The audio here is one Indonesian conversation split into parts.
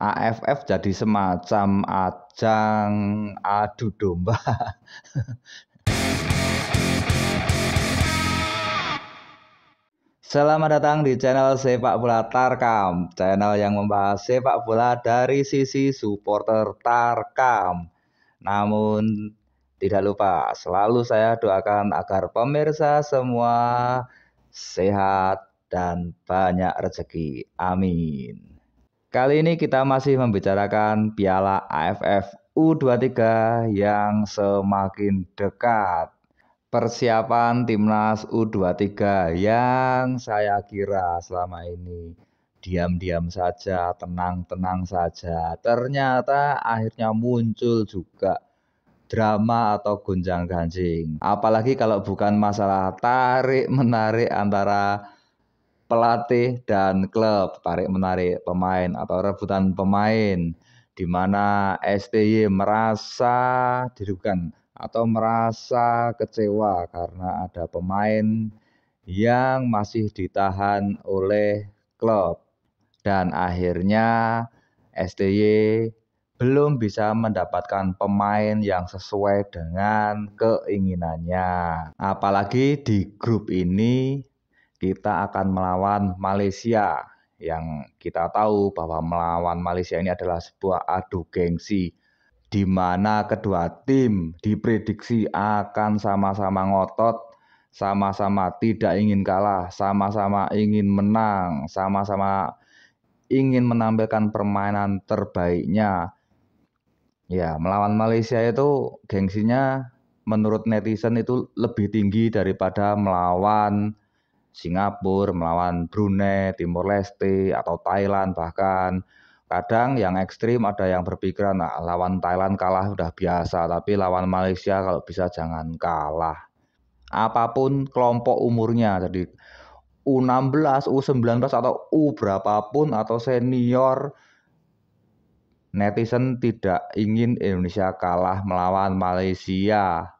AFF jadi semacam ajang adu domba. Selamat datang di channel Sepak Bola Tarkam, channel yang membahas sepak bola dari sisi supporter Tarkam. Namun tidak lupa, selalu saya doakan agar pemirsa semua sehat dan banyak rezeki. Amin. Kali ini kita masih membicarakan Piala AFF U23 yang semakin dekat. Persiapan timnas U23 yang saya kira selama ini diam-diam saja, tenang-tenang saja. Ternyata akhirnya muncul juga drama atau gonjang-ganjing. Apalagi kalau bukan masalah tarik-menarik antara pelatih dan klub, tarik-menarik pemain atau rebutan pemain, di mana STY merasa dirugikan atau merasa kecewa karena ada pemain yang masih ditahan oleh klub dan akhirnya STY belum bisa mendapatkan pemain yang sesuai dengan keinginannya. Apalagi di grup ini kita akan melawan Malaysia yang kita tahu bahwa melawan Malaysia ini adalah sebuah adu gengsi di mana kedua tim diprediksi akan sama-sama ngotot, sama-sama tidak ingin kalah, sama-sama ingin menang, sama-sama ingin menampilkan permainan terbaiknya. Ya, melawan Malaysia itu gengsinya menurut netizen itu lebih tinggi daripada melawan Singapura, melawan Brunei, Timor Leste, atau Thailand bahkan. Kadang yang ekstrim ada yang berpikiran, nah, lawan Thailand kalah udah biasa, tapi lawan Malaysia kalau bisa jangan kalah. Apapun kelompok umurnya, jadi U16, U19, atau U berapapun, atau senior, netizen tidak ingin Indonesia kalah melawan Malaysia.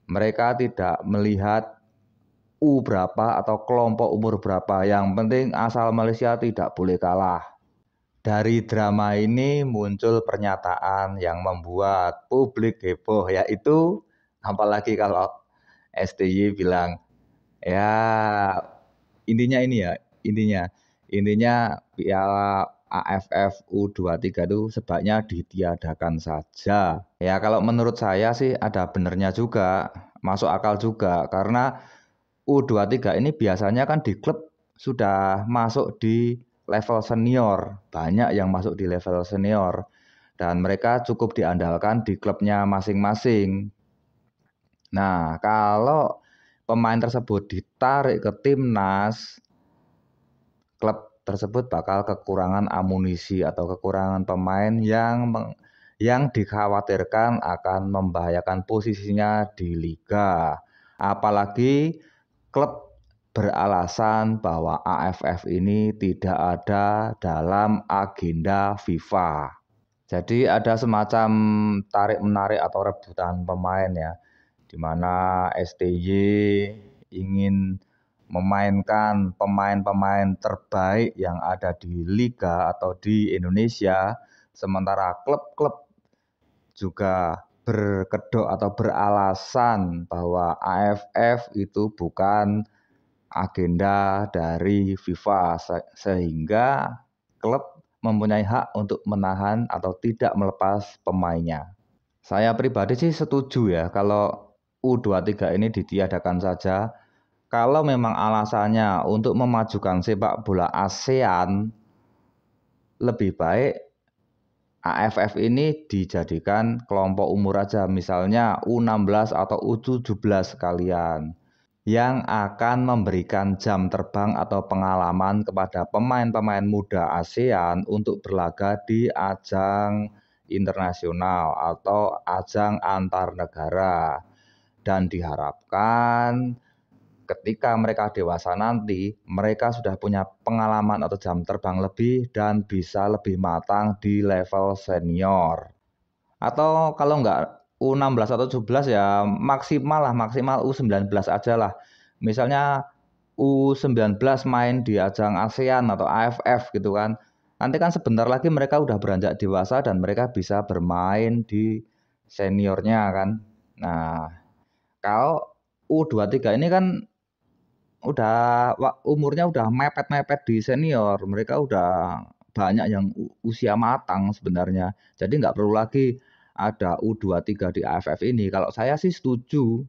Mereka tidak melihat U berapa atau kelompok umur berapa, yang penting asal Malaysia tidak boleh kalah. Dari drama ini muncul pernyataan yang membuat publik heboh, yaitu apalagi kalau STY bilang ya intinya Piala AFF U23 itu sebaiknya ditiadakan saja. Ya kalau menurut saya sih ada benernya juga, masuk akal juga, karena U23 ini biasanya kan di klub sudah masuk di level senior, banyak yang masuk di level senior, dan mereka cukup diandalkan di klubnya masing-masing. Nah, kalau pemain tersebut ditarik ke timnas, klub tersebut bakal kekurangan amunisi atau kekurangan pemain yang dikhawatirkan akan membahayakan posisinya di liga. Apalagi klub beralasan bahwa AFF ini tidak ada dalam agenda FIFA. Jadi ada semacam tarik-menarik atau rebutan pemain ya, di mana STY ingin memainkan pemain-pemain terbaik yang ada di liga atau di Indonesia, sementara klub-klub juga berkedok atau beralasan bahwa AFF itu bukan agenda dari FIFA, sehingga klub mempunyai hak untuk menahan atau tidak melepas pemainnya. Saya pribadi sih setuju ya kalau U23 ini ditiadakan saja. Kalau memang alasannya untuk memajukan sepak bola ASEAN, lebih baik AFF ini dijadikan kelompok umur aja, misalnya U16 atau U17 sekalian, yang akan memberikan jam terbang atau pengalaman kepada pemain-pemain muda ASEAN untuk berlaga di ajang internasional atau ajang antar negara. Dan diharapkan ketika mereka dewasa nanti, mereka sudah punya pengalaman atau jam terbang lebih dan bisa lebih matang di level senior. Atau kalau enggak U16 atau 17 ya maksimal U19 aja lah. Misalnya U19 main di ajang ASEAN atau AFF gitu kan. Nanti kan sebentar lagi mereka udah beranjak dewasa dan mereka bisa bermain di seniornya kan. Nah, kalau U23 ini kan udah umurnya udah mepet-mepet di senior, mereka udah banyak yang usia matang sebenarnya. Jadi nggak perlu lagi ada U23 di AFF ini. Kalau saya sih setuju.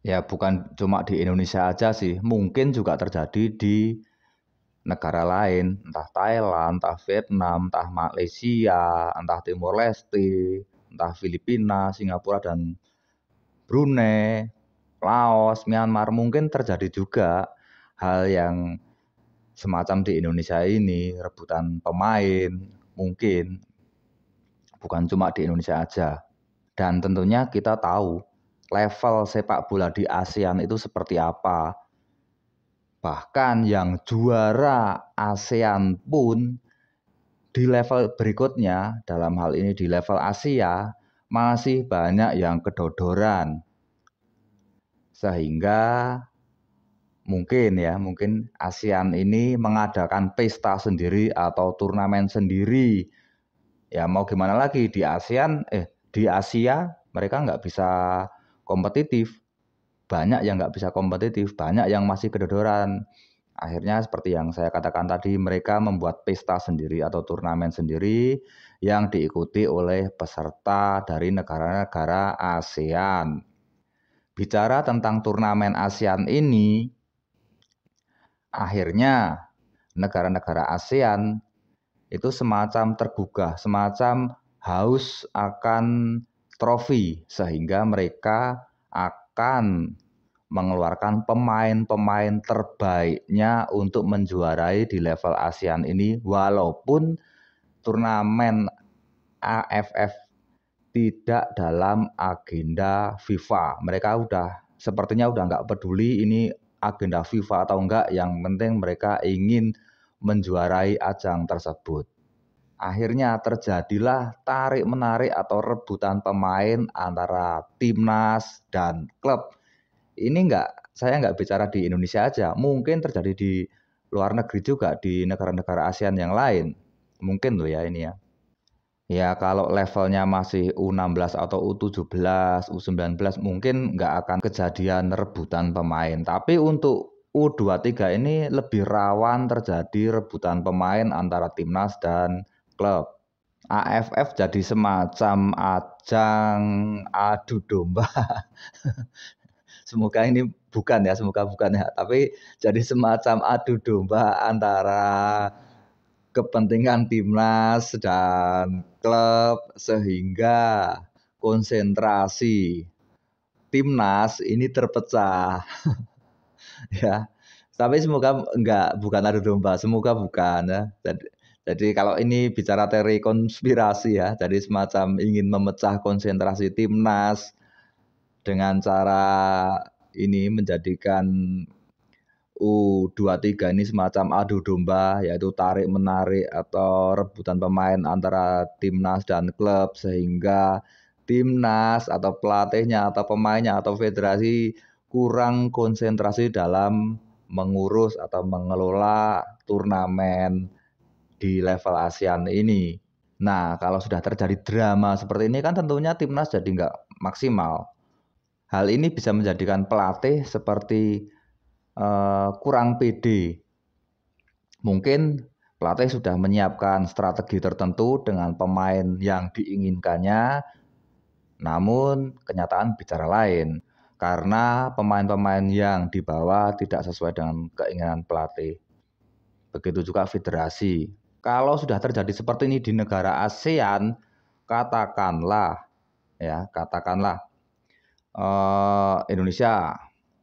Ya bukan cuma di Indonesia aja sih, mungkin juga terjadi di negara lain, entah Thailand, entah Vietnam, entah Malaysia, entah Timor Leste, entah Filipina, Singapura dan Brunei, Laos, Myanmar, mungkin terjadi juga hal yang semacam di Indonesia ini, rebutan pemain, mungkin bukan cuma di Indonesia aja. Dan tentunya kita tahu level sepak bola di ASEAN itu seperti apa. Bahkan yang juara ASEAN pun di level berikutnya, dalam hal ini di level Asia, masih banyak yang kedodoran. Sehingga mungkin ASEAN ini mengadakan pesta sendiri atau turnamen sendiri. Ya mau gimana lagi di Asia mereka nggak bisa kompetitif. Banyak yang nggak bisa kompetitif, banyak yang masih kedodoran. Akhirnya seperti yang saya katakan tadi, mereka membuat pesta sendiri atau turnamen sendiri yang diikuti oleh peserta dari negara-negara ASEAN. Bicara tentang turnamen ASEAN ini, akhirnya negara-negara ASEAN itu semacam tergugah, semacam haus akan trofi, sehingga mereka akan mengeluarkan pemain-pemain terbaiknya untuk menjuarai di level ASEAN ini, walaupun turnamen AFF tidak dalam agenda FIFA. Mereka sepertinya udah nggak peduli ini agenda FIFA atau enggak, yang penting mereka ingin menjuarai ajang tersebut. Akhirnya terjadilah tarik-menarik atau rebutan pemain antara timnas dan klub. Ini saya nggak bicara di Indonesia aja, mungkin terjadi di luar negeri juga, di negara-negara ASEAN yang lain. Mungkin loh ya ini ya. Ya kalau levelnya masih U16 atau U17, U19 mungkin nggak akan kejadian rebutan pemain. Tapi untuk U23 ini lebih rawan terjadi rebutan pemain antara timnas dan klub. AFF jadi semacam ajang adu domba. Semoga bukan ya, tapi jadi semacam adu domba antara kepentingan timnas dan klub, sehingga konsentrasi timnas ini terpecah ya. Tapi semoga bukan adu domba, semoga bukan ya. Jadi kalau ini bicara teori konspirasi ya, jadi semacam ingin memecah konsentrasi timnas dengan cara ini menjadikan U23 ini semacam adu domba, yaitu tarik menarik atau rebutan pemain antara timnas dan klub, sehingga timnas atau pelatihnya atau pemainnya atau federasi kurang konsentrasi dalam mengurus atau mengelola turnamen di level ASEAN ini. Nah, kalau sudah terjadi drama seperti ini kan tentunya timnas jadi nggak maksimal. Hal ini bisa menjadikan pelatih seperti kurang pede. Mungkin pelatih sudah menyiapkan strategi tertentu dengan pemain yang diinginkannya, namun kenyataan bicara lain. Karena pemain-pemain yang dibawa tidak sesuai dengan keinginan pelatih. Begitu juga federasi. Kalau sudah terjadi seperti ini di negara ASEAN, katakanlah Indonesia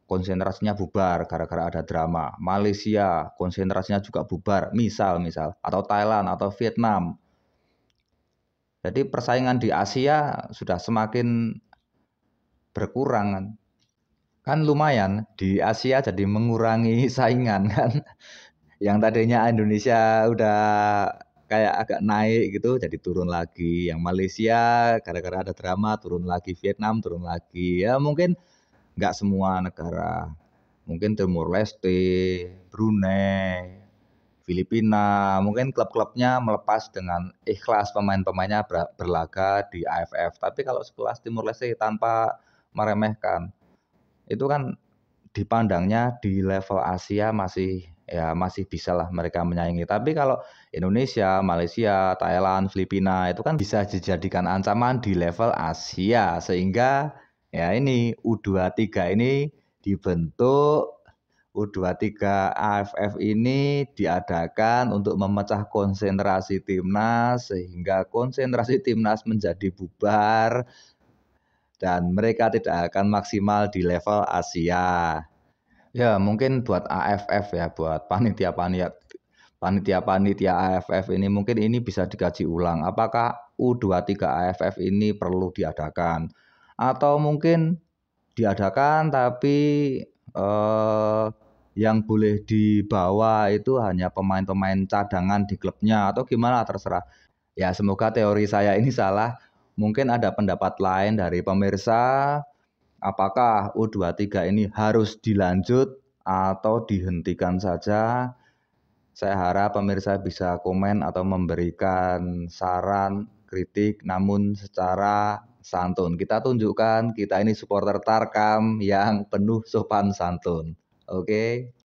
konsentrasinya bubar gara-gara ada drama. Malaysia konsentrasinya juga bubar, misal atau Thailand atau Vietnam. Jadi persaingan di Asia sudah semakin berkurang. Kan lumayan di Asia jadi mengurangi saingan kan. Yang tadinya Indonesia udah kayak agak naik gitu jadi turun lagi. Yang Malaysia gara-gara ada drama turun lagi, Vietnam turun lagi. Ya mungkin nggak semua negara. Mungkin Timor Leste, Brunei, Filipina. Mungkin klub-klubnya melepas dengan ikhlas pemain-pemainnya berlaga di AFF. Tapi kalau sekelas Timur Leste tanpa meremehkan, itu kan dipandangnya di level Asia masih ya masih bisa lah mereka menyaingi. Tapi kalau Indonesia, Malaysia, Thailand, Filipina itu kan bisa dijadikan ancaman di level Asia. Sehingga ya ini U23 ini dibentuk. U23 AFF ini diadakan untuk memecah konsentrasi timnas sehingga konsentrasi timnas menjadi bubar dan mereka tidak akan maksimal di level Asia. Ya, mungkin buat AFF ya, buat panitia-panitia AFF ini mungkin ini bisa dikaji ulang. Apakah U23 AFF ini perlu diadakan? Atau mungkin diadakan tapi eh, yang boleh dibawa itu hanya pemain-pemain cadangan di klubnya atau gimana terserah. Ya, semoga teori saya ini salah. Mungkin ada pendapat lain dari pemirsa. Apakah U23 ini harus dilanjut atau dihentikan saja? Saya harap pemirsa bisa komen atau memberikan saran, kritik, namun secara santun. Kita tunjukkan kita ini supporter Tarkam yang penuh sopan santun. Oke.